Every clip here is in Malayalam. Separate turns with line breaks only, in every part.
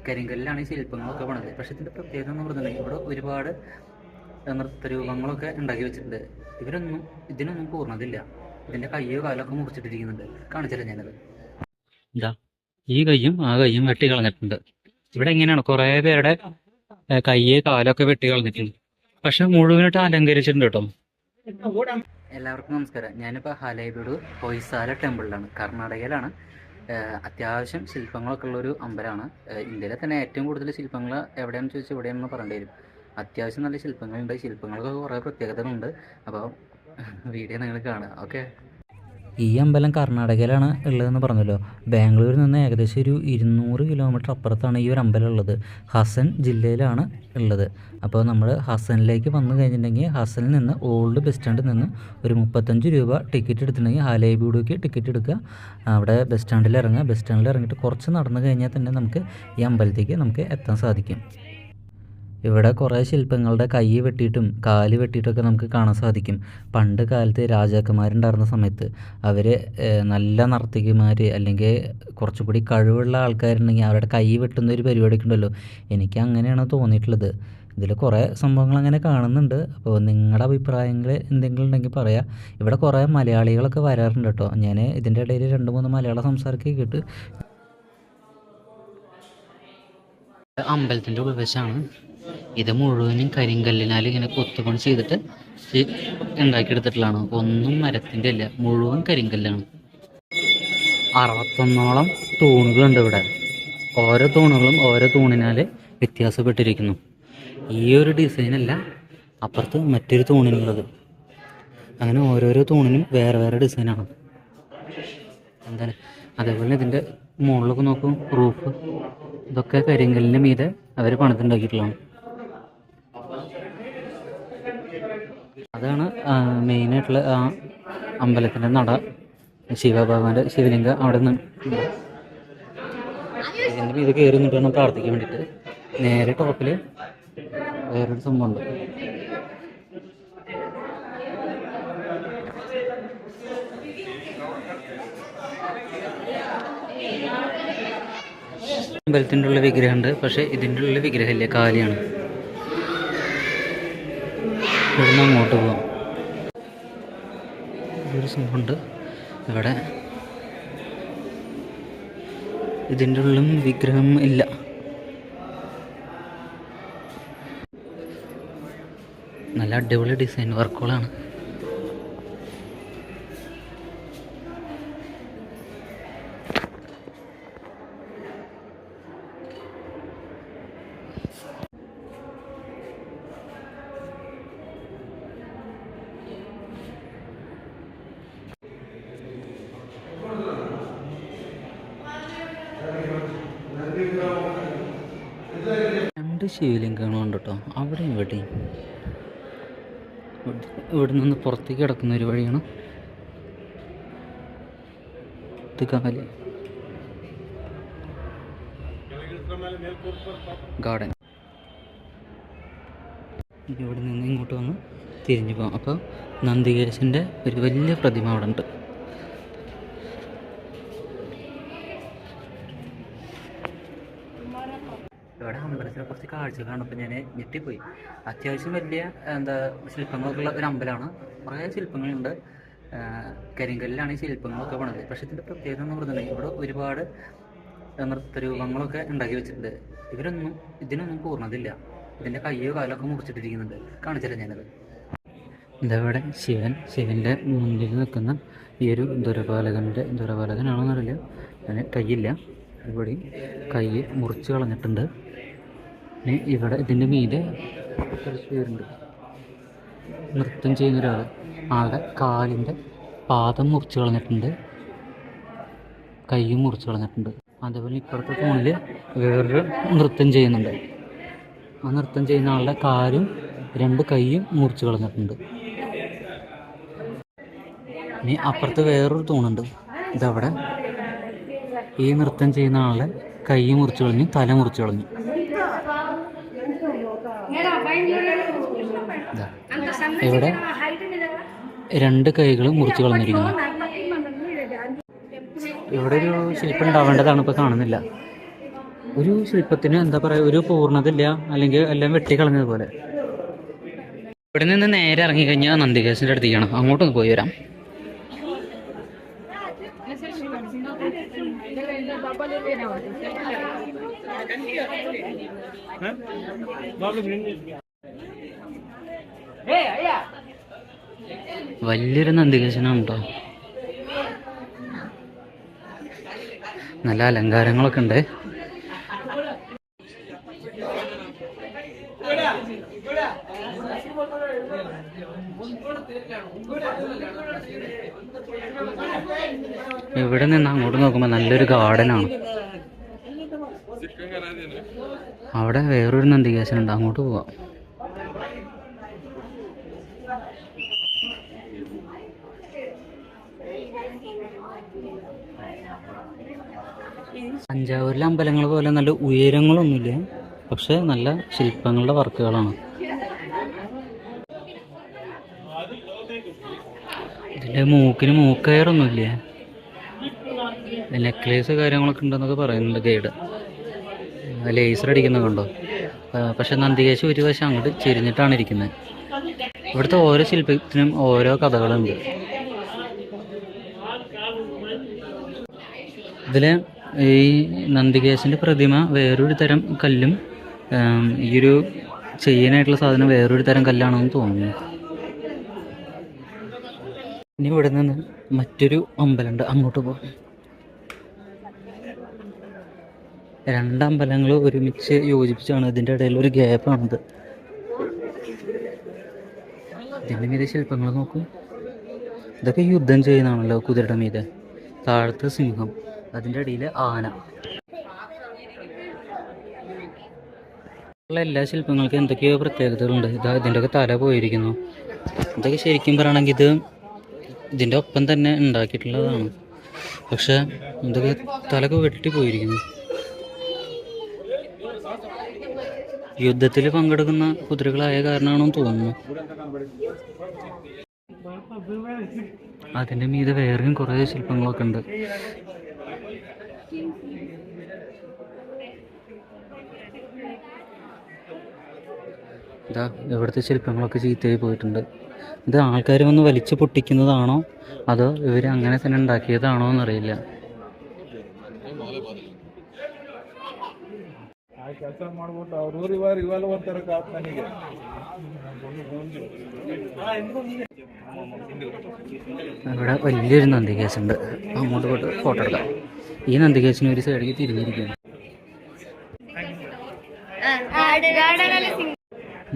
കരിങ്കല്ലിലാണ് ഈ ശില്പങ്ങളൊക്കെ പണിത്. പക്ഷേ ഇതിൻ്റെ പ്രത്യേകത എന്ന് പറഞ്ഞിട്ടുണ്ടെങ്കിൽ ഇവിടെ ഒരുപാട് നൃത്തരൂപങ്ങളൊക്കെ ഉണ്ടാക്കി വെച്ചിട്ടുണ്ട്. ഇതിനൊന്നും പൂർണ്ണതയില്ല. ഇതിൻ്റെ കയ്യോ കാലൊക്കെ മുറിച്ചിട്ടിരിക്കുന്നുണ്ട്. കാണിച്ചില്ല ഞാനത്. ഇതാ ഈ കയ്യും ആ കയ്യും വെട്ടി കളഞ്ഞിട്ടുണ്ട്. ഇവിടെ എങ്ങനെയാണ് കുറേ പേരുടെ കയ്യ് കാലൊക്കെ വെട്ടി കളഞ്ഞിട്ടുണ്ട്. പക്ഷെ മുഴുവനായിട്ട് അലങ്കരിച്ചിട്ടുണ്ട് കേട്ടോ. എല്ലാവർക്കും നമസ്കാരം. ഞാനിപ്പോൾ ഹലേബീഡ് ഹൊയ്സാല ടെമ്പിളിലാണ്, കർണാടകയിലാണ്. അത്യാവശ്യം ശില്പങ്ങളൊക്കെ ഉള്ളൊരു അമ്പലമാണ്. ഇന്ത്യയിലെ തന്നെ ഏറ്റവും കൂടുതൽ ശില്പങ്ങൾ എവിടെയാണെന്ന് ചോദിച്ചാൽ എവിടെയാണെന്ന് പറയേണ്ടി വരും. അത്യാവശ്യം നല്ല ശില്പങ്ങളുണ്ട്. ശില്പങ്ങൾക്കൊക്കെ കുറേ പ്രത്യേകതകളുണ്ട്. അപ്പോൾ വീഡിയോ നിങ്ങൾ കാണുക. ഓക്കെ. ഈ അമ്പലം കർണാടകയിലാണ് ഉള്ളതെന്ന് പറഞ്ഞല്ലോ. ബാംഗ്ലൂരിൽ നിന്ന് ഏകദേശം ഒരു 200 കിലോമീറ്റർ അപ്പുറത്താണ് ഈ ഒരു അമ്പലം ഉള്ളത്. ഹസൻ ജില്ലയിലാണ് ഉള്ളത്. അപ്പോൾ നമ്മൾ ഹസനിലേക്ക് വന്നു കഴിഞ്ഞിട്ടുണ്ടെങ്കിൽ ഹസനിൽ നിന്ന് ഓൾഡ് ബസ് സ്റ്റാൻഡിൽ നിന്ന് ഒരു 35 രൂപ ടിക്കറ്റ് എടുത്തിട്ടുണ്ടെങ്കിൽ ഹലേബീഡുക്ക് ടിക്കറ്റ് എടുക്കുക. അവിടെ ബസ് സ്റ്റാൻഡിൽ ഇറങ്ങുക. ബസ് സ്റ്റാൻഡിൽ ഇറങ്ങിയിട്ട് കുറച്ച് നടന്നു കഴിഞ്ഞാൽ തന്നെ നമുക്ക് ഈ അമ്പലത്തേക്ക് നമുക്ക് എത്താൻ സാധിക്കും. ഇവിടെ കുറേ ശില്പങ്ങളുടെ കൈ വെട്ടിയിട്ടും കാല് വെട്ടിയിട്ടൊക്കെ നമുക്ക് കാണാൻ സാധിക്കും. പണ്ട് കാലത്ത് രാജാക്കന്മാരുണ്ടായിരുന്ന സമയത്ത് അവർ നല്ല നർത്തകിമാർ അല്ലെങ്കിൽ കുറച്ചും കൂടി കഴിവുള്ള ആൾക്കാരുണ്ടെങ്കിൽ അവരുടെ കൈ വെട്ടുന്ന ഒരു പരിപാടിയൊക്കെ ഉണ്ടല്ലോ. എനിക്ക് അങ്ങനെയാണ് തോന്നിയിട്ടുള്ളത്. ഇതിൽ കുറേ സംഭവങ്ങൾ അങ്ങനെ കാണുന്നുണ്ട്. അപ്പോൾ നിങ്ങളുടെ അഭിപ്രായങ്ങൾ എന്തെങ്കിലും ഉണ്ടെങ്കിൽ പറയാം. ഇവിടെ കുറേ മലയാളികളൊക്കെ വരാറുണ്ട് കേട്ടോ. ഞാൻ ഇതിൻ്റെ ഇടയിൽ 2-3 മലയാളം സംസാരിക്കുക കേട്ട്. അമ്പലത്തിൻ്റെ ഉൾവശമാണ്. ഇത് മുഴുവനും കരിങ്കല്ലിനാൽ ഇങ്ങനെ കൊത്തുപണി ചെയ്തിട്ട് ഉണ്ടാക്കിയെടുത്തിട്ടുള്ളതാണ്. ഒന്നും മരത്തിൻ്റെ അല്ല, മുഴുവൻ കരിങ്കല്ലാണ്. 61ഓളം തൂണുകളുണ്ട് ഇവിടെ. ഓരോ തൂണുകളും ഓരോ തൂണിനാൽ വ്യത്യാസപ്പെട്ടിരിക്കുന്നു. ഈ ഒരു ഡിസൈനല്ല അപ്പുറത്ത് മറ്റൊരു തൂണിനുള്ളത്. അങ്ങനെ ഓരോരോ തൂണിനും വേറെ വേറെ ഡിസൈനാണ്. എന്താണ് അതേപോലെ ഇതിൻ്റെ മുകളിലൊക്കെ നോക്കും, റൂഫ് ഇതൊക്കെ കരിങ്കല്ലിൻ്റെ മീതെ അവർ പണിതുണ്ടാക്കിയിട്ടുള്ളതാണ്. അതാണ് മെയിനായിട്ടുള്ള ആ അമ്പലത്തിൻ്റെ നട. ശിവഭഗവാന്റെ ശിവലിംഗം അവിടെ നിന്ന് ഇതിൻ്റെ മീതെ കയറി നിന്നിട്ട് വേണം പ്രാർത്ഥിക്കാൻ വേണ്ടിയിട്ട്. നേരെ ടോപ്പിൽ വേറൊരു സംഭവമുണ്ട്. അമ്പലത്തിൻ്റെ ഉള്ള വിഗ്രഹമുണ്ട്. പക്ഷേ ഇതിൻ്റെ ഉള്ള വിഗ്രഹമില്ല, കാലിയാണ്. ഇവിടുന്ന് അങ്ങോട്ട് പോകാം. ഇതൊരു സംഭവമുണ്ട് ഇവിടെ. ഇതിൻ്റെ ഉള്ളിലും വിഗ്രഹം ഇല്ല. നല്ല അടിപൊളി ഡിസൈൻ വർക്കുകളാണ്. രണ്ട് ശിവലിംഗങ്ങളുണ്ട് കേട്ടോ, അവിടെ ഇവിടെയും. ഇവിടെ നിന്ന് പുറത്തേക്ക് കിടക്കുന്ന ഒരു വഴിയാണ് ഇത്. കാലി ഗാർഡൻ. ഇവിടെ നിന്ന് ഇങ്ങോട്ട് വന്ന് തിരിഞ്ഞു പോകാം. അപ്പോൾ നന്ദികേശൻ്റെ ഒരു വലിയ പ്രതിമ അവിടെ ഉണ്ട്. ഇവിടെ അമ്പലത്തിനെ കുറച്ച് കാഴ്ച കാണുമ്പോൾ ഞാൻ ഞെട്ടിപ്പോയി. അത്യാവശ്യം വലിയ ശില്പങ്ങളൊക്കെ ഉള്ള ഒരു അമ്പലമാണ്. കുറേ ശില്പങ്ങളുണ്ട്. കരിങ്കല്ലിലാണ് ഈ ശില്പങ്ങളൊക്കെ പണിത്. പക്ഷേ ഇതിൻ്റെ പ്രത്യേകത എന്ന് പറഞ്ഞിട്ടുണ്ടെങ്കിൽ ഇവിടെ ഒരുപാട് നൃത്തരൂപങ്ങളൊക്കെ ഉണ്ടാക്കി വെച്ചിട്ടുണ്ട്. ഇതിനൊന്നും പൂർണ്ണതയില്ല. ഇതിൻ്റെ കയ്യോ കാലൊക്കെ മുറിച്ചിട്ടിരിക്കുന്നുണ്ട്. കാണിച്ചില്ല ഞാനത്. ഇതവിടെ ശിവൻ്റെ മുന്നിൽ നിൽക്കുന്ന ഈ ഒരു ദുരപാലകനാണെന്നറിയില്ല. അതിന് കയ്യില്ല. ഇവിടെ കൈ മുറിച്ച് കളഞ്ഞിട്ടുണ്ട്. ഇവിടെ ഇതിൻ്റെ മീതെ കുറച്ച് പേരുണ്ട്. നൃത്തം ചെയ്യുന്ന ഒരാൾ, ആളുടെ കാലിൻ്റെ പാദം മുറിച്ച് കളഞ്ഞിട്ടുണ്ട്, കൈയും മുറിച്ച് കളഞ്ഞിട്ടുണ്ട്. അതേപോലെ ഇപ്പുറത്തെ ഫോണിൽ വേറൊരു നൃത്തം ചെയ്യുന്നുണ്ട്. ആ നൃത്തം ചെയ്യുന്ന ആളുടെ കാലും 2 കൈയും മുറിച്ച് കളഞ്ഞിട്ടുണ്ട്. ഇനി അപ്പുറത്ത് വേറൊരു തൂണുണ്ട്. ഇതവിടെ ഈ നൃത്തം ചെയ്യുന്ന ആളെ കൈ മുറിച്ച് കളഞ്ഞു, തല മുറിച്ച് കളഞ്ഞു. ഇവിടെ 2 കൈകളും മുറിച്ച് കളഞ്ഞിരിക്കുന്നു. ഇവിടെ ഒരു ശില്പം ഉണ്ടാവേണ്ടതാണ്, ഇപ്പോൾ കാണുന്നില്ല. ഒരു ശില്പത്തിന് എന്താ പറയുക, ഒരു പൂർണ്ണതയില്ല, അല്ലെങ്കിൽ എല്ലാം വെട്ടിക്കളഞ്ഞതുപോലെ. ഇവിടെ നിന്ന് നേരെ ഇറങ്ങിക്കഴിഞ്ഞാൽ നന്ദികേശൻ്റെ അടുത്തേക്കാണ്, അങ്ങോട്ടൊന്ന് പോയി വരാം. വലിയൊരു നന്ദികേശനാണ് കേട്ടോ. നല്ല അലങ്കാരങ്ങളൊക്കെ ഉണ്ട്. ഇവിടെ നിന്ന് അങ്ങോട്ട് നോക്കുമ്പോൾ നല്ലൊരു ഗാർഡനാണ്. അവിടെ വേറൊരു നന്ദികേശനുണ്ട്, അങ്ങോട്ട് പോവാം. തഞ്ചാവൂരിലെ അമ്പലങ്ങൾ പോലെ നല്ല ഉയരങ്ങളൊന്നുമില്ല, പക്ഷെ നല്ല ശില്പങ്ങളുടെ വർക്കുകളാണ്. ഇതിൻ്റെ മൂക്കിന് മൂക്കയറൊന്നുമില്ലേ, നെക്ലേസ് കാര്യങ്ങളൊക്കെ ഉണ്ടെന്നൊക്കെ പറയുന്നുണ്ട് ഗൈഡ്. ലേസർ അടിക്കുന്നത് കണ്ടോ. പക്ഷെ നന്ദികേശ് ഒരു വശം അങ്ങോട്ട് ചെരിഞ്ഞിട്ടാണ് ഇരിക്കുന്നത്. ഇവിടുത്തെ ഓരോ ശില്പത്തിനും ഓരോ കഥകളുണ്ട്. ഇതിൽ ഈ നന്ദികേശൻ്റെ പ്രതിമ വേറൊരു തരം കല്ലും ഈ ഒരു ചെയ്യാനായിട്ടുള്ള സാധനം വേറൊരു തരം കല്ലാണെന്ന് തോന്നുന്നു. ഇനി ഇവിടെ നിന്ന് മറ്റൊരു അമ്പലമുണ്ട്, അങ്ങോട്ട് പോകും. രണ്ട് അമ്പലങ്ങൾ ഒരുമിച്ച് യോജിപ്പിച്ചാണ്, ഇതിൻ്റെ ഇടയിൽ ഒരു ഗ്യാപ്പാണിത്. ഇതിൻ്റെ മീതെ ശില്പങ്ങൾ നോക്കൂ. ഇതൊക്കെ യുദ്ധം ചെയ്യുന്നതാണല്ലോ, കുതിരയുടെ മീതെ. താഴത്ത് സിംഹം, അതിൻ്റെ ഇടയിൽ ആന. ഉള്ള എല്ലാ ശില്പങ്ങൾക്കും എന്തൊക്കെയോ പ്രത്യേകതകളുണ്ട്. ഇതിൻ്റെയൊക്കെ തല പോയിരിക്കുന്നു. ഇതൊക്കെ ശരിക്കും പറയുകയാണെങ്കിൽ ഇതിൻ്റെ ഒപ്പം തന്നെ ഉണ്ടാക്കിയിട്ടുള്ളതാണ്, പക്ഷെ ഇതൊക്കെ തലക്ക് വെട്ടി പോയിരിക്കുന്നു. യുദ്ധത്തിൽ പങ്കെടുക്കുന്ന കുതിരകളായ കാരണമാണെന്ന് തോന്നുന്നു. അതിൻ്റെ മീതെ വേറെയും കുറേ ശില്പങ്ങളൊക്കെ ഉണ്ട്. ഇതാ ഇവിടുത്തെ ശില്പങ്ങളൊക്കെ ചീത്തയായി പോയിട്ടുണ്ട്. ഇത് ആൾക്കാർ വന്ന് വലിച്ചു പൊട്ടിക്കുന്നതാണോ അതോ ഇവർ അങ്ങനെ തന്നെ ഉണ്ടാക്കിയതാണോ എന്നറിയില്ല. ഇവിടെ വലിയൊരു നന്ദികേശുണ്ട്, അങ്ങോട്ട് പോയിട്ട് ഫോട്ടോ എടുക്കാം. ഈ നന്ദികേശിന് ഒരു സൈഡിലേക്ക് തിരിഞ്ഞിരിക്കുകയാണ്.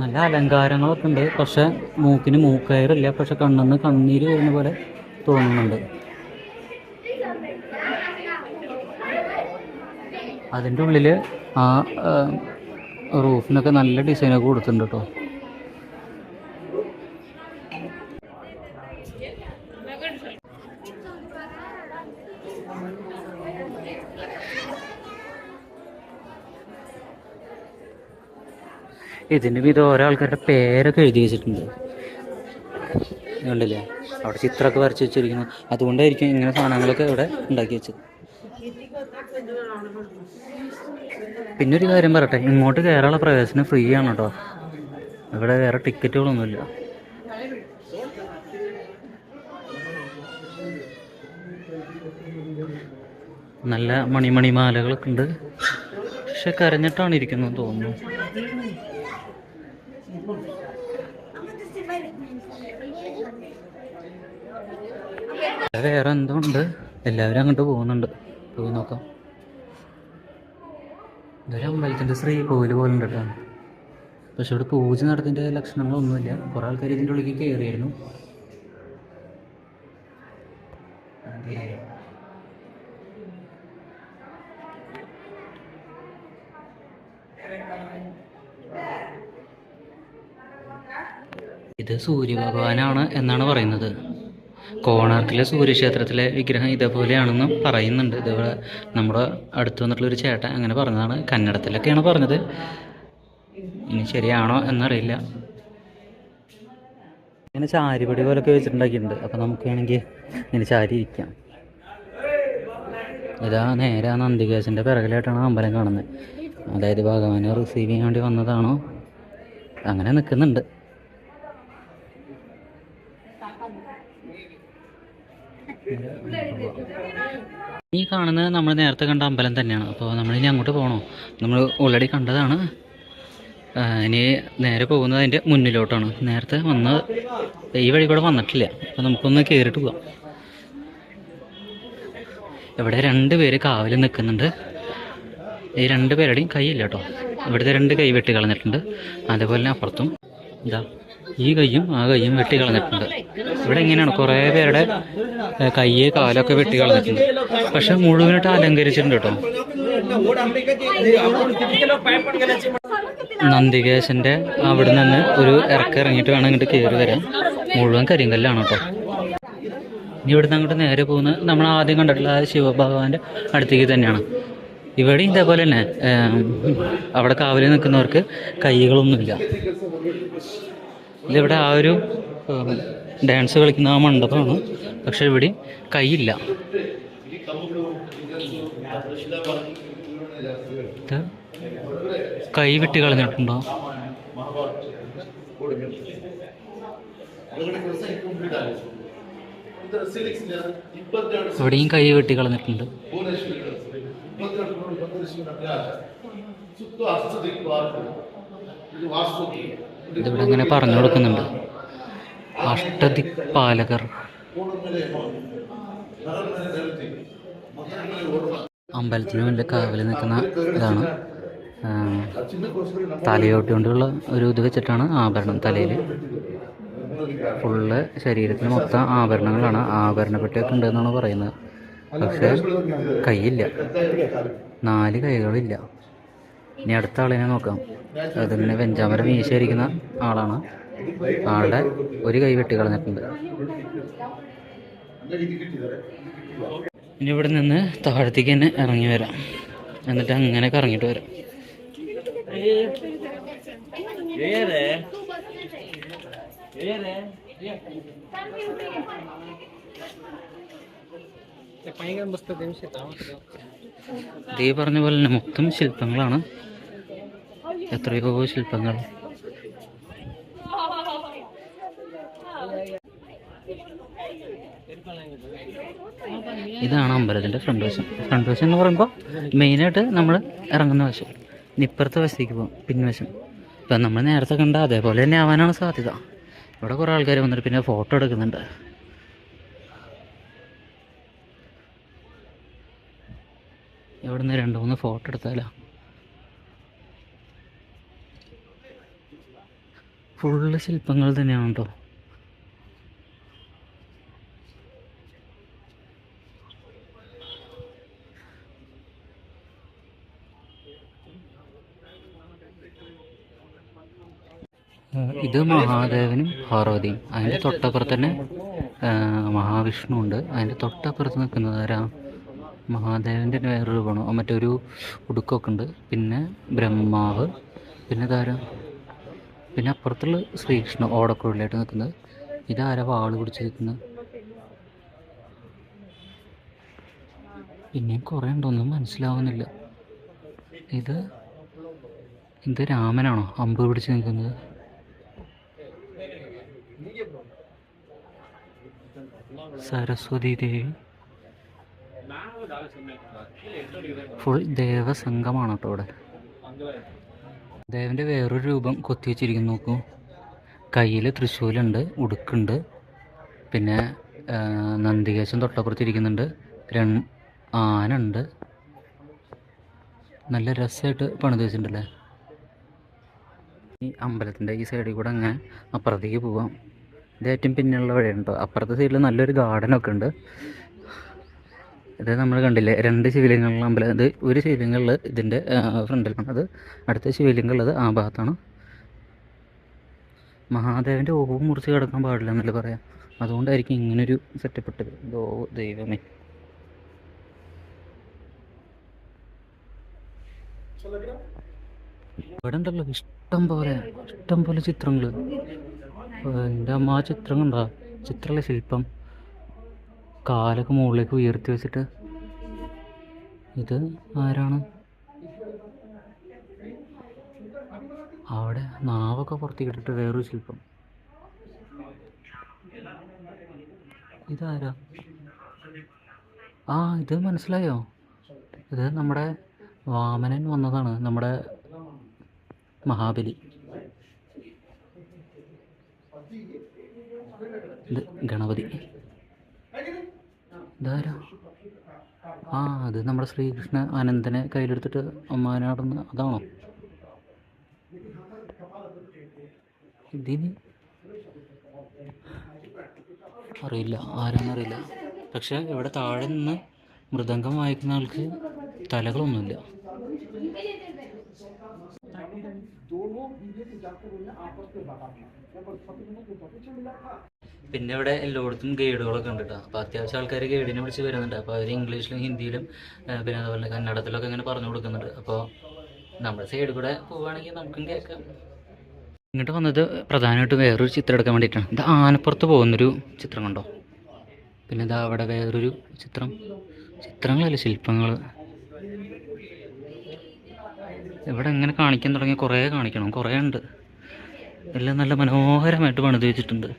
നല്ല അലങ്കാരങ്ങളൊക്കെ ഉണ്ട്, പക്ഷെ മൂക്കിന് മൂക്കയറില്ല, പക്ഷെ കണ്ണിന്ന് കണ്ണീര് വരുന്ന പോലെ തോന്നുന്നുണ്ട്. അതിൻ്റെ ഉള്ളിൽ ആ റൂഫിനൊക്കെ നല്ല ഡിസൈനൊക്കെ കൊടുത്തിട്ടുണ്ട് കേട്ടോ. ഇതിൻ്റെ മീതെ ഓരോ ആൾക്കാരുടെ പേരൊക്കെ എഴുതി വെച്ചിട്ടുണ്ട്, കണ്ടില്ലേ? അവിടെ ചിത്രമൊക്കെ വരച്ച് വെച്ചിരിക്കുന്നു. അതുകൊണ്ടായിരിക്കും ഇങ്ങനെ സാധനങ്ങളൊക്കെ ഇവിടെ ഉണ്ടാക്കി വെച്ചത്. പിന്നെ ഒരു കാര്യം പറയട്ടെ, ഇങ്ങോട്ട് കയറാനുള്ള പ്രവേശനം ഫ്രീ ആണ് കേട്ടോ. ഇവിടെ വേറെ ടിക്കറ്റുകളൊന്നുമില്ല. നല്ല മണിമാലകളൊക്കെ ഉണ്ട്, പക്ഷെ കരഞ്ഞിട്ടാണ് ഇരിക്കുന്നത് തോന്നുന്നു. വേറെ എന്തോ ഉണ്ട്, എല്ലാവരും അങ്ങോട്ട് പോകുന്നുണ്ട്, പോയി നോക്കാം. ഇതൊരു അമ്പലത്തിൻ്റെ ശ്രീകോവിൽ പോലെ ഉണ്ട് കേട്ടോ, പക്ഷെ ഇവിടെ പൂജ നടത്തിൻ്റെ ലക്ഷണങ്ങളൊന്നുമില്ല. കുറേ ആൾക്കാർ ഇതിൻ്റെ ഉള്ളിലേക്ക് കയറിയായിരുന്നു. ഇത് സൂര്യഭഗവാനാണ് എന്നാണ് പറയുന്നത്. കോണാർക്കിലെ സൂര്യക്ഷേത്രത്തിലെ വിഗ്രഹം ഇതേപോലെയാണെന്നും പറയുന്നുണ്ട്. ഇതേപോലെ നമ്മുടെ അടുത്ത് വന്നിട്ടുള്ളൊരു ചേട്ടൻ അങ്ങനെ പറഞ്ഞതാണ്, കന്നഡത്തിലൊക്കെയാണ് പറഞ്ഞത്. ഇനി ശരിയാണോ എന്നറിയില്ല. ഇങ്ങനെ ചാരിപടി പോലൊക്കെ വെച്ചിട്ടുണ്ടാക്കിയിട്ടുണ്ട്, അപ്പം നമുക്ക് വേണമെങ്കിൽ ഇങ്ങനെ ചാരി ഇരിക്കാം. ഇതാ നേരെ ആ നന്ദികേശൻ്റെ പിറകിലായിട്ടാണ് അമ്പലം കാണുന്നത്. അതായത് ഭഗവാനെ റിസീവ് ചെയ്യാൻ വേണ്ടി വന്നതാണോ അങ്ങനെ നിൽക്കുന്നുണ്ട്. ഈ കാണുന്നത് നമ്മൾ നേരത്തെ കണ്ട അമ്പലം തന്നെയാണ്. അപ്പോൾ നമ്മളിനി അങ്ങോട്ട് പോകണോ? നമ്മൾ ഓൾറെഡി കണ്ടതാണ്. ഇനി നേരെ പോകുന്നത് അതിൻ്റെ മുന്നിലോട്ടാണ്. നേരത്തെ വന്ന് ഈ വഴി കൂടെ വന്നിട്ടില്ല. അപ്പോൾ നമുക്കൊന്ന് കയറിയിട്ട് പോകാം. ഇവിടെ 2 പേര് കാവൽ നിൽക്കുന്നുണ്ട്. ഈ 2 പേരുടെയും കൈയില്ല കേട്ടോ. ഇവിടുത്തെ 2 കൈ വെട്ടി കളഞ്ഞിട്ടുണ്ട്. അതേപോലെ തന്നെ അപ്പുറത്തും ഇതാ ഈ കൈയും ആ കൈയും വെട്ടി കളഞ്ഞിട്ടുണ്ട്. ഇവിടെ എങ്ങനെയാണ് കുറേ പേരുടെ കയ്യെ കാലൊക്കെ വെട്ടി കളഞ്ഞിട്ടുണ്ട്. പക്ഷെ മുഴുവനായിട്ട് അലങ്കരിച്ചിട്ടുണ്ട് കേട്ടോ. നന്ദികേശൻ്റെ അവിടെ നിന്ന് ഒരു ഇറങ്ങിയിട്ട് വേണം ഇങ്ങോട്ട് കയറി വരാൻ. മുഴുവൻ കരിങ്കല്ലാണ് കേട്ടോ. ഇനി ഇവിടുന്ന് അങ്ങോട്ട് നേരെ പോകുന്നത് നമ്മൾ ആദ്യം കണ്ടിട്ടുള്ള ശിവഭഗവാന്റെ അടുത്തേക്ക് തന്നെയാണ്. ഇവിടെ ഇതേപോലെ തന്നെ അവിടെ കാവലിൽ നിൽക്കുന്നവർക്ക് കൈകളൊന്നുമില്ല. ഇതിവിടെ ആ ഒരു ഡാൻസ് കളിക്കുന്ന ആ മണ്ഡപമാണ്. പക്ഷെ ഇവിടെ കൈയില്ല. കൈ വെട്ടി കളഞ്ഞിട്ടുണ്ടോ? ഇവിടെയും കൈ വെട്ടി കളഞ്ഞിട്ടുണ്ട്. ഇതിവിടെ അങ്ങനെ പറഞ്ഞു കൊടുക്കുന്നുണ്ട്. അഷ്ടദിക്പാലകർ. അമ്പലത്തിന് വേണ്ടി കാവലിൽ നിൽക്കുന്ന ഇതാണ്. തലയോട്ടി കൊണ്ടുള്ള ഒരു ഇത് വെച്ചിട്ടാണ് ആഭരണം. തലയിൽ ഫുള്ള് ശരീരത്തിന് മൊത്തം ആഭരണങ്ങളാണ്. ആഭരണപ്പെട്ടിയൊക്കെ ഉണ്ടെന്നാണ് പറയുന്നത്. പക്ഷേ കൈയില്ല, 4 കൈകളില്ല. ഇനി അടുത്ത ആളിനെ നോക്കാം. അതിങ്ങനെ വെഞ്ചാമരം വീശിയിരിക്കുന്ന ആളാണ്. ആളുടെ ഒരു കൈ വെട്ടി കളഞ്ഞിട്ടുണ്ട്. ഇനി ഇവിടെ നിന്ന് താഴത്തേക്ക് തന്നെ ഇറങ്ങി വരാം. എന്നിട്ട് അങ്ങനെ കറങ്ങിയിട്ട് വരാം. ഈ പറഞ്ഞ പോലെ തന്നെ മൊത്തം ശില്പങ്ങളാണ്. എത്രയോ ശില്പങ്ങൾ. ഇതാണ് അമ്പലത്തിൻ്റെ ഫ്രണ്ട് വശം. ഫ്രണ്ട് വശം എന്ന് പറയുമ്പോൾ മെയിനായിട്ട് നമ്മൾ ഇറങ്ങുന്ന വശം. ഇപ്പുറത്തെ വശത്തേക്ക് പോകും, പിൻവശം. ഇപ്പം നമ്മൾ നേരത്തെ കണ്ട അതേപോലെ തന്നെ ആവാനാണ് സാധ്യത. ഇവിടെ കുറേ ആൾക്കാർ വന്നിട്ട് പിന്നെ ഫോട്ടോ എടുക്കുന്നുണ്ട്. ഇവിടെ നിന്ന് 2-3 ഫോട്ടോ എടുത്താലോ? ഫുള്ള് ശില്പങ്ങൾ തന്നെയാണ് കേട്ടോ. ഇത് മഹാദേവനും പാർവതിയും. അതിൻ്റെ തൊട്ടപ്പുറത്ത് തന്നെ മഹാവിഷ്ണു ഉണ്ട്. അതിൻ്റെ തൊട്ടപ്പുറത്ത് നിൽക്കുന്നത് ആരാ? മഹാദേവൻ്റെ വേറെ രൂപമാണ്. മറ്റൊരു ഉടുക്കൊക്കെ ഉണ്ട്. പിന്നെ ബ്രഹ്മാവ്, പിന്നെ ധാരാ, പിന്നെ അപ്പുറത്തുള്ള ശ്രീകൃഷ്ണ ഓടക്കുഴലായിട്ട് നിൽക്കുന്നത്. ഇതാരാ വാള് പിടിച്ച് നിൽക്കുന്നത്? പിന്നെയും കുറേ ഉണ്ടോന്നും മനസ്സിലാവുന്നില്ല. ഇത് രാമനാണോ അമ്പ് പിടിച്ച് നിൽക്കുന്നത്? സരസ്വതി ദേവി. ഫുൾ ദേവസംഘമാണ് കേട്ടോ ഇവിടെ. ദേവൻ്റെ വേറൊരു രൂപം കൊത്തി വെച്ചിരിക്കുന്നു. നോക്കൂ, കയ്യിൽ തൃശ്ശൂലുണ്ട്, ഉടുക്കുണ്ട്. പിന്നെ നന്ദികേശൻ തൊട്ടപ്പുറത്തിരിക്കുന്നുണ്ട്. ആനുണ്ട്. നല്ല രസമായിട്ട് പണിത് വെച്ചിട്ടുണ്ടല്ലേ. ഈ അമ്പലത്തിൻ്റെ ഈ സൈഡിൽ കൂടെ അങ്ങനെ അപ്പുറത്തേക്ക് പോവാം. ഇത് ഏറ്റവും പിന്നെയുള്ള വഴിയാണ് കേട്ടോ. അപ്പുറത്തെ സൈഡിൽ നല്ലൊരു ഗാർഡനൊക്കെ ഉണ്ട്. ഇത് നമ്മൾ കണ്ടില്ലേ, 2 ശിവലിംഗങ്ങളുള്ള അമ്പലം. ഇത് ഒരു ശിവലിംഗമുള്ള ഇതിൻ്റെ ഫ്രണ്ടിലാണ്. അത് അടുത്ത ശിവലിംഗമുള്ളത് ആ ഭാഗത്താണ്. മഹാദേവൻ്റെ ഓവും മുറിച്ച് കിടക്കാൻ പാടില്ല എന്നല്ലേ പറയാം. അതുകൊണ്ടായിരിക്കും ഇങ്ങനൊരു സെറ്റപ്പ് ഇട്ടത്. ദൈവമേ. ഇവിടെ ഉണ്ടല്ലോ ഇഷ്ടം പോലെ ചിത്രങ്ങൾ. എൻ്റെ അമ്മ ആ ചിത്രം കണ്ടോ? ചിത്രമുള്ള ശില്പം കാലൊക്കെ മുകളിലേക്ക് ഉയർത്തി വെച്ചിട്ട് ഇത് ആരാണ്? അവിടെ നാവൊക്കെ പുറത്തേക്ക് ഇട്ടിട്ട് വേറൊരു ശില്പം. ഇതാരാ? ആ, ഇത് മനസ്സിലായോ? ഇത് നമ്മുടെ വാമനൻ വന്നതാണ്, നമ്മുടെ മഹാബലി. ഇത് ഗണപതി. ഇതാരാ? ആ, അത് നമ്മുടെ ശ്രീകൃഷ്ണ അനന്തനെ കയ്യിലെടുത്തിട്ട് അമ്മാനാടുന്ന അതാണോ? ഇതിന് അറിയില്ല, ആരാന്നറിയില്ല. പക്ഷെ ഇവിടെ താഴെ നിന്ന് മൃദംഗം വായിക്കുന്ന ആൾക്ക് തലകളൊന്നുമില്ല. പിന്നെ ഇവിടെ എല്ലായിടത്തും ഗൈഡുകളൊക്കെ ഉണ്ട് കേട്ടോ. അപ്പോൾ അത്യാവശ്യം ആൾക്കാർ ഗൈഡിനെ വിളിച്ച് വരുന്നുണ്ട്. അപ്പോൾ അവർ ഇംഗ്ലീഷിലും ഹിന്ദിയിലും പിന്നെ അതുപോലെ കന്നഡത്തിലൊക്കെ ഇങ്ങനെ പറഞ്ഞു കൊടുക്കുന്നുണ്ട്. അപ്പോൾ നമ്മുടെ സൈഡിൽ കൂടെ പോവുകയാണെങ്കിൽ നമുക്കും കേൾക്കാം. ഇങ്ങോട്ട് വന്നത് പ്രധാനമായിട്ടും വേറൊരു ചിത്രം എടുക്കാൻ വേണ്ടിയിട്ടാണ്. ഇത് ആനപ്പുറത്ത് പോകുന്നൊരു ചിത്രം കണ്ടോ? പിന്നെ ഇതാ അവിടെ വേറൊരു ചിത്രങ്ങളല്ല, ശില്പങ്ങൾ. ഇവിടെ എങ്ങനെ കാണിക്കാൻ തുടങ്ങി കുറേ കാണിക്കണം, കുറേ ഉണ്ട്. എല്ലാം നല്ല മനോഹരമായിട്ട് പണിത് വെച്ചിട്ടുണ്ട്.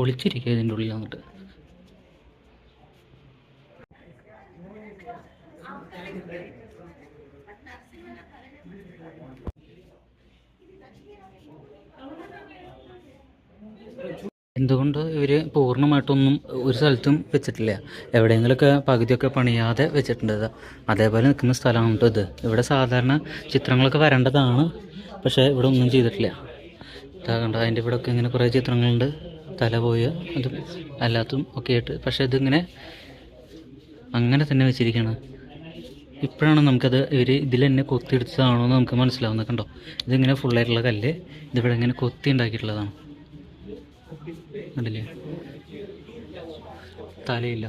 ഒളിച്ചിരിക്കുക ഇതിൻ്റെ ഉള്ളിൽ വന്നിട്ട്. എന്തുകൊണ്ട് ഇവർ പൂർണ്ണമായിട്ടൊന്നും ഒരു സ്ഥലത്തും വെച്ചിട്ടില്ല, എവിടെയെങ്കിലുമൊക്കെ പകുതിയൊക്കെ പണിയാതെ വെച്ചിട്ടുണ്ട്. അതേപോലെ നിൽക്കുന്ന സ്ഥലമാണ് കേട്ടോ ഇത്. ഇവിടെ സാധാരണ ചിത്രങ്ങളൊക്കെ വരേണ്ടതാണ്, പക്ഷേ ഇവിടെ ഒന്നും ചെയ്തിട്ടില്ല. കണ്ടോ, അതിൻ്റെ ഇവിടെ ഒക്കെ ഇങ്ങനെ കുറേ ചിത്രങ്ങളുണ്ട്, തല പോയ അതും അല്ലാത്തതും ഒക്കെ ആയിട്ട്. പക്ഷേ ഇതിങ്ങനെ അങ്ങനെ തന്നെ വെച്ചിരിക്കുകയാണ്. ഇപ്പോഴാണ് നമുക്കത് ഇവർ ഇതിൽ തന്നെ കൊത്തിയെടുത്തതാണോ എന്ന് നമുക്ക് മനസ്സിലാവുന്നത്. കണ്ടോ, ഇതിങ്ങനെ ഫുള്ളായിട്ടുള്ള കല്ല് ഇതിവിടെ ഇങ്ങനെ കൊത്തി ഉണ്ടാക്കിയിട്ടുള്ളതാണ്. കണ്ടില്ലേ, തലയില്ല.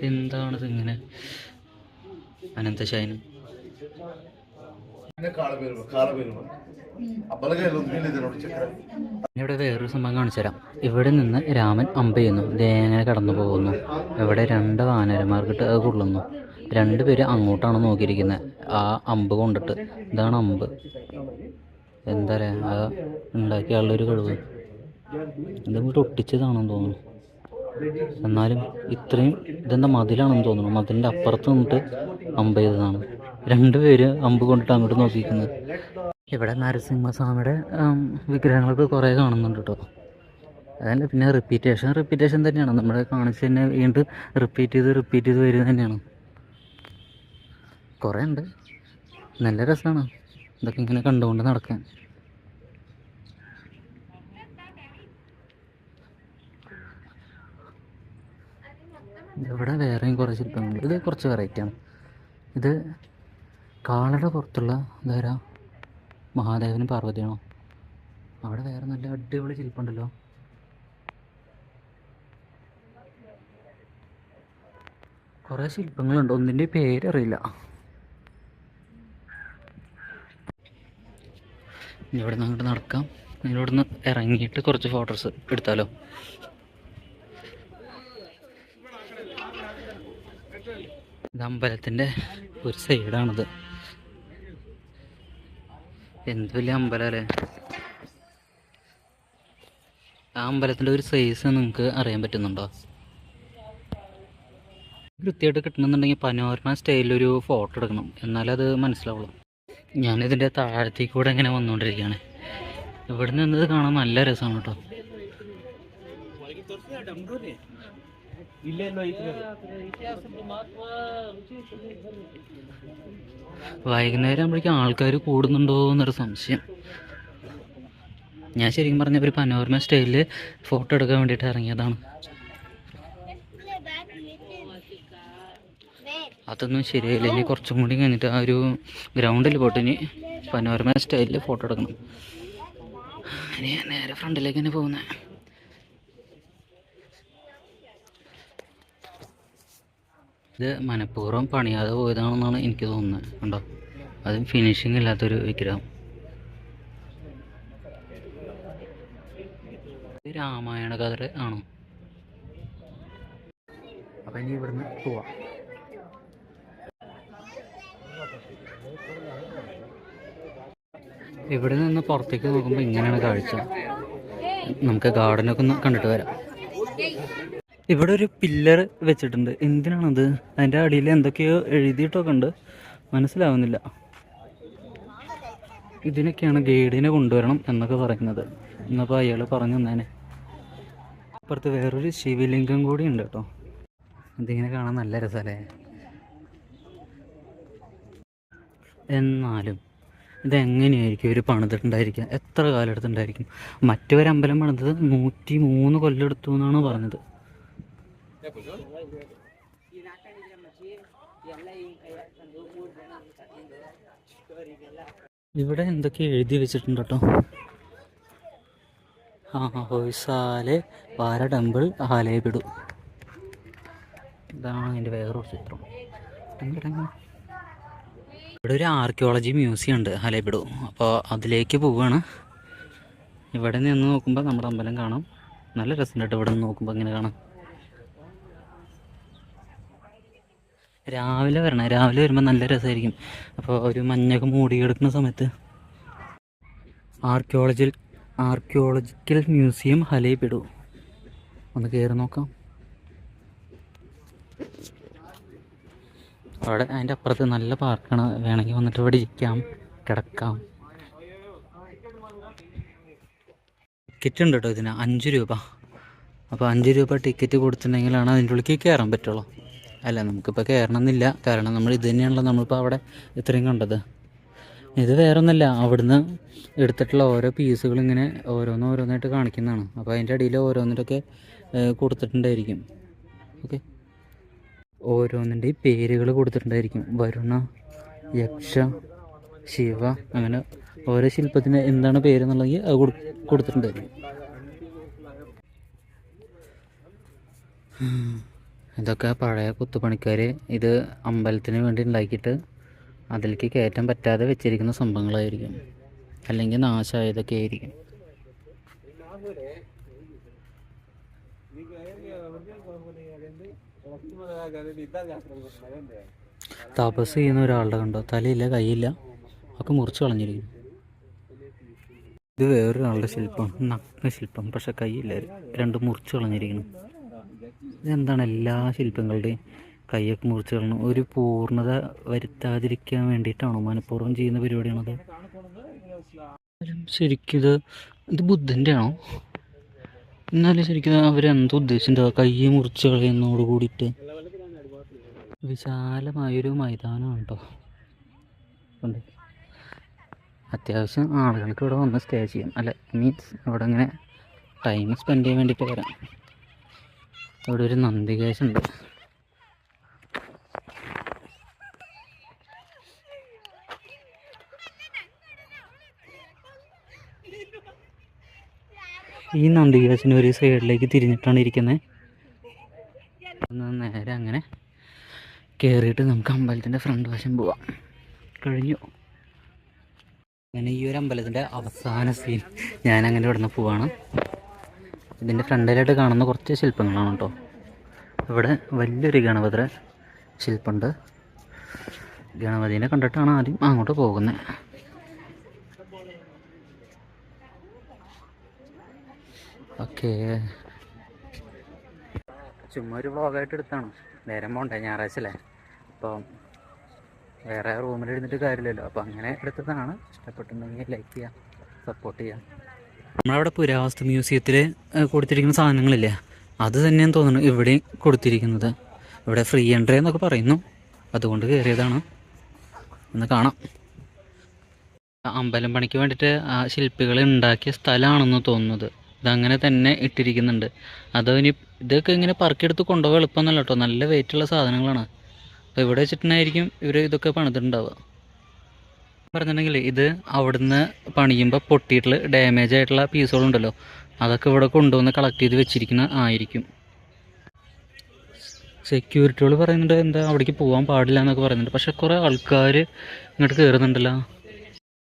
എന്താണിത് ഇങ്ങനെ? അനന്തശയനം. ഇവിടെ വേറൊരു സംഭവം കാണിച്ചു തരാം. ഇവിടെ നിന്ന് രാമൻ അമ്പ് ചെയ്യുന്നു, ഇതെങ്ങനെ കടന്നു പോകുന്നു. ഇവിടെ 2 വാനരന്മാർക്കിട്ട് അത് കൊള്ളുന്നു. 2 പേര് അങ്ങോട്ടാണ് നോക്കിയിരിക്കുന്നത് ആ അമ്പ് കൊണ്ടിട്ട്. ഇതാണ് അമ്പ്. എന്താ പറയുക, ആ ഉണ്ടാക്കിയ ആളുടെ കഴിവ്. ഇതങ്ങോട്ട് ഒട്ടിച്ചതാണെന്ന് തോന്നുന്നു. എന്നാലും ഇത്രയും ഇതെന്താ മതിലാണെന്ന് തോന്നുന്നു. മതിലിൻ്റെ അപ്പുറത്ത് നിന്നിട്ട് അമ്പ് ചെയ്തതാണ്. 2 പേര് അമ്പ് കൊണ്ടിട്ട് അങ്ങോട്ട് നോക്കിയിരിക്കുന്നത്. ഇവിടെ നരസിംഹസ്വാമിയുടെ വിഗ്രഹങ്ങളൊക്കെ കുറേ കാണുന്നുണ്ട് കേട്ടോ. അതല്ല, പിന്നെ റിപ്പീറ്റേഷൻ തന്നെയാണ്. നമ്മളെ കാണിച്ച് തന്നെ വീണ്ടും റിപ്പീറ്റ് ചെയ്ത് വരുന്നത് തന്നെയാണ്. കുറേ ഉണ്ട്, നല്ല രസമാണ് ഇതൊക്കെ ഇങ്ങനെ കണ്ടുകൊണ്ട് നടക്കാൻ. ഇവിടെ വേറെയും കുറേ ശില്പങ്ങൾ. ഇത് കുറച്ച് വെറൈറ്റിയാണ്. ഇത് കാളയുടെ പുറത്തുള്ള ഇതാരാ? മഹാദേവനും പാർവതിയാണോ? അവിടെ വേറെ നല്ല അടിപൊളി ശില്പമുണ്ടല്ലോ. കുറേ ശില്പങ്ങളുണ്ട്, ഒന്നിൻ്റെ പേരറിയില്ല. ഇവിടെ നിന്ന് അങ്ങോട്ട് നടക്കാം. ഇവിടെ നിന്ന് ഇറങ്ങിയിട്ട് കുറച്ച് ഫോട്ടോസ് എടുത്താലോ? ഇത് അമ്പലത്തിൻ്റെ ഒരു സൈഡാണിത്. എന്ത് വലിയ അമ്പലമല്ലേ! ആ അമ്പലത്തിൻ്റെ ഒരു സൈസ് നിങ്ങൾക്ക് അറിയാൻ പറ്റുന്നുണ്ടോ? വൃത്തിയായിട്ട് കിട്ടണമെന്നുണ്ടെങ്കിൽ പനോരമ സ്റ്റൈലിലൊരു ഫോട്ടോ എടുക്കണം, എന്നാലത് മനസ്സിലാവുള്ളൂ. ഞാനിതിൻ്റെ താഴത്തേക്ക് കൂടെ ഇങ്ങനെ വന്നുകൊണ്ടിരിക്കുകയാണ്. ഇവിടെ നിന്നത് കാണാൻ നല്ല രസമാണ് കേട്ടോ. വൈകുന്നേരം ആകുമ്പോഴേക്കും ആൾക്കാർ കൂടുന്നുണ്ടോ എന്നൊരു സംശയം. ഞാൻ ശരിക്കും പറഞ്ഞ ഒരു പനോരമ സ്റ്റൈലിൽ ഫോട്ടോ എടുക്കാൻ വേണ്ടിയിട്ട് ഇറങ്ങിയതാണ്. അതൊന്നും ശരിയായില്ല. ഇനി കുറച്ചും കൂടി കഴിഞ്ഞിട്ട് ആ ഒരു ഗ്രൗണ്ടിൽ പോയിട്ട് ഇനി പനോരമ സ്റ്റൈലിൽ ഫോട്ടോ എടുക്കണം. ഇനി നേരെ ഫ്രണ്ടിലേക്ക് തന്നെ പോകുന്നത്. ഇത് മനഃപൂർവ്വം പണിയാതെ പോയതാണെന്നാണ് എനിക്ക് തോന്നുന്നത്. കണ്ടോ, അതും ഫിനിഷിങ് ഇല്ലാത്തൊരു വിഗ്രഹം. രാമായണ കഥ ആണോ? അപ്പം ഇനി ഇവിടുന്ന് പോവാം. ഇവിടെ നിന്ന് പുറത്തേക്ക് നോക്കുമ്പോൾ ഇങ്ങനെയാണ് കാഴ്ച. നമുക്ക് ഗാർഡനൊക്കെ ഒന്ന് കണ്ടിട്ട് വരാം. ഇവിടെ ഒരു പില്ലർ വെച്ചിട്ടുണ്ട്. എന്തിനാണത്? അതിൻ്റെ അടിയിൽ എന്തൊക്കെയോ എഴുതിയിട്ടൊക്കെ ഉണ്ട്, മനസ്സിലാവുന്നില്ല. ഇതിനൊക്കെയാണ് ഗൈഡിനെ കൊണ്ടുവരണം എന്നൊക്കെ പറയുന്നത്. എന്നപ്പോൾ അയാൾ പറഞ്ഞു തന്നേനെ. അപ്പുറത്ത് വേറൊരു ശിവലിംഗം കൂടി ഉണ്ട് കേട്ടോ. അതിങ്ങനെ കാണാൻ നല്ല രസമല്ലേ? എന്നാലും ഇതെങ്ങനെയായിരിക്കും ഇവർ പണിതിട്ടുണ്ടായിരിക്കുക? എത്ര കാലം എടുത്തിട്ടുണ്ടായിരിക്കും? മറ്റൊരമ്പലം പണിതത് 103 കൊല്ലം എടുത്തു എന്നാണ് പറഞ്ഞത്. ഇവിടെ എന്തൊക്കെ എഴുതി വെച്ചിട്ടുണ്ട് കേട്ടോ. ഹൊയ്സാലെ വാര ടെമ്പിൾ ആലയപ്പെടു. ഇതാണ് അതിൻ്റെ വേറൊരു ചിത്രം. ഇവിടെ ഒരു ആർക്കിയോളജി മ്യൂസിയം ഉണ്ട് ആലയപ്പെടു. അപ്പോൾ അതിലേക്ക് പോവുകയാണ്. ഇവിടെ നിന്ന് നോക്കുമ്പോൾ നമ്മുടെ അമ്പലം കാണാം. നല്ല രസമുണ്ട് കേട്ടോ. ഇവിടെ നിന്ന് നോക്കുമ്പോൾ ഇങ്ങനെ കാണാം. രാവിലെ വരണം. രാവിലെ വരുമ്പോൾ നല്ല രസമായിരിക്കും. അപ്പോൾ ഒരു മഞ്ഞൊക്കെ മൂടി കിടക്കുന്ന സമയത്ത്. Archaeological museum Halebidu. ഒന്ന് കയറി നോക്കാം. അവിടെ അതിൻ്റെ അപ്പുറത്ത് നല്ല പാർക്കാണ്. വേണമെങ്കിൽ വന്നിട്ട് ഇവിടെ ഇരിക്കാം, കിടക്കാം. ടിക്കറ്റ് ഉണ്ട് കേട്ടോ ഇതിന് 5 രൂപ. അപ്പോൾ 5 രൂപ ടിക്കറ്റ് കൊടുത്തിട്ടുണ്ടെങ്കിലാണ് അതിൻ്റെ ഉള്ളിലേക്ക് കയറാൻ പറ്റുള്ളൂ. അല്ല, നമുക്കിപ്പോൾ കയറണമെന്നില്ല. കാരണം നമ്മൾ ഇത് തന്നെയാണല്ലോ നമ്മളിപ്പോൾ അവിടെ ഇത്രയും കണ്ടത്. ഇത് വേറൊന്നുമല്ല, അവിടുന്ന് എടുത്തിട്ടുള്ള ഓരോ പീസുകൾ ഇങ്ങനെ ഓരോന്നായിട്ട് കാണിക്കുന്നതാണ്. അപ്പോൾ അതിൻ്റെ അടിയിൽ ഓരോന്നിട്ടൊക്കെ കൊടുത്തിട്ടുണ്ടായിരിക്കും. ഓക്കെ, ഓരോന്നിൻ്റെയും പേരുകൾ കൊടുത്തിട്ടുണ്ടായിരിക്കും. വരുണ, യക്ഷ, ശിവ, അങ്ങനെ ഓരോ ശില്പത്തിന് എന്താണ് പേരെന്നുള്ളത് അത് കൊടുത്തിട്ടുണ്ടായിരിക്കും. ഇതൊക്കെ പഴയ കുത്തുപണിക്കാർ ഇത് അമ്പലത്തിന് വേണ്ടി ഉണ്ടാക്കിയിട്ട് അതിലേക്ക് കയറ്റാൻ പറ്റാതെ വെച്ചിരിക്കുന്ന സംഭവങ്ങളായിരിക്കും, അല്ലെങ്കിൽ നാശമായതൊക്കെ ആയിരിക്കും. തപസ് ചെയ്യുന്ന ഒരാളുടെ കണ്ടോ? തലയില്ല, കൈയില്ല, ഒക്കെ മുറിച്ച് കളഞ്ഞിരിക്കും. ഇത് വേറൊരാളുടെ ശില്പം, നഗ്ന ശില്പം. പക്ഷെ കൈയില്ല, രണ്ടും മുറിച്ച് കളഞ്ഞിരിക്കുന്നു. ഇതെന്താണ്? എല്ലാ ശില്പങ്ങളുടെയും കൈയൊക്കെ മുറിച്ച് കളഞ്ഞു. ഒരു പൂർണ്ണത വരുത്താതിരിക്കാൻ വേണ്ടിയിട്ടാണോ മനഃപൂർവ്വം ചെയ്യുന്ന പരിപാടിയാണത്? ശരിക്കും ഇത് ബുദ്ധൻ്റെ ആണോ? എന്നാലും ശരിക്കും അവരെന്തോ ഉദ്ദേശിച്ചിട്ടുണ്ടോ? കൈ മുറിച്ച് കളയുന്നതോട് കൂടിയിട്ട്. വിശാലമായൊരു മൈതാനമാണ് കേട്ടോ. ഉണ്ട്. അത്യാവശ്യം ആളുകൾക്ക് ഇവിടെ വന്ന് സ്റ്റേ ചെയ്യാം. അല്ല, മീൻസ് ഇവിടെ ഇങ്ങനെ ടൈം സ്പെൻഡ് ചെയ്യാൻ വേണ്ടിയിട്ട് വരാം. ഇവിടെ ഒരു നന്ദികേശുണ്ട്. ഈ നന്ദികേശിന് ഒരു സൈഡിലേക്ക് തിരിഞ്ഞിട്ടാണ് ഇരിക്കുന്നത്. നേരെ അങ്ങനെ കയറിയിട്ട് നമുക്ക് അമ്പലത്തിൻ്റെ ഫ്രണ്ട് വശം പോവാം. കഴിഞ്ഞു. അങ്ങനെ ഈ ഒരു അമ്പലത്തിൻ്റെ അവസാന സീൻ ഞാനങ്ങനെ ഇവിടെ നിന്ന് പോവാണ്. ഇതിൻ്റെ ഫ്രണ്ടിലായിട്ട് കാണുന്ന കുറച്ച് ശില്പങ്ങളാണ് കേട്ടോ. ഇവിടെ വലിയൊരു ഗണപതി ശില്പമുണ്ട്. ഗണപതിനെ കണ്ടിട്ടാണ് ആദ്യം അങ്ങോട്ട് പോകുന്നത്. ഓക്കെ, ചുമ്മാ ഒരു വ്ളോഗായിട്ട് എടുത്താണ്. നേരം പോണ്ടേ, ഞായറാഴ്ച അല്ലേ. അപ്പോൾ വേറെ റൂമിലിരുന്നിട്ട് കാര്യമില്ലല്ലോ. അപ്പോൾ അങ്ങനെ എടുത്തതാണ്. ഇഷ്ടപ്പെട്ടിട്ടുണ്ടെങ്കിൽ ലൈക്ക് ചെയ്യുക, സപ്പോർട്ട് ചെയ്യുക. നമ്മളവിടെ പുരാവസ്തു മ്യൂസിയത്തിൽ കൊടുത്തിരിക്കുന്ന സാധനങ്ങളില്ലേ, അത് തന്നെയാണ് തോന്നുന്നു ഇവിടെയും കൊടുത്തിരിക്കുന്നത്. ഇവിടെ ഫ്രീ എൻട്രി എന്നൊക്കെ പറയുന്നു, അതുകൊണ്ട് കയറിയതാണ്. ഒന്ന് കാണാം. അമ്പലം പണിക്ക് വേണ്ടിയിട്ട് ആ ശില്പികൾ ഉണ്ടാക്കിയ സ്ഥലമാണെന്ന് തോന്നുന്നത്. ഇതങ്ങനെ തന്നെ ഇട്ടിരിക്കുന്നുണ്ട്. അതോ ഇനി ഇതൊക്കെ ഇങ്ങനെ പറക്കിയെടുത്ത് കൊണ്ടുപോകാൻ എളുപ്പമൊന്നുമല്ല കേട്ടോ. നല്ല വെയിറ്റുള്ള സാധനങ്ങളാണ്. അപ്പോൾ ഇവിടെ വെച്ചിട്ടുണ്ടായിരിക്കും ഇവർ ഇതൊക്കെ പണിതിട്ടുണ്ടാവുക. പറഞ്ഞിട്ടുണ്ടെങ്കിൽ ഇത് അവിടുന്ന് പണിയുമ്പോൾ പൊട്ടിയിട്ടുള്ള ഡാമേജ് ആയിട്ടുള്ള പീസുകളുണ്ടല്ലോ, അതൊക്കെ ഇവിടെ കൊണ്ടുവന്ന് കളക്ട് ചെയ്ത് വെച്ചിരിക്കുന്ന ആയിരിക്കും. സെക്യൂരിറ്റികൾ പറയുന്നുണ്ട് എന്താ അവിടേക്ക് പോകാൻ പാടില്ല എന്നൊക്കെ പറയുന്നുണ്ട്. പക്ഷെ കുറേ ആൾക്കാർ ഇങ്ങോട്ട് കയറുന്നുണ്ടല്ലോ.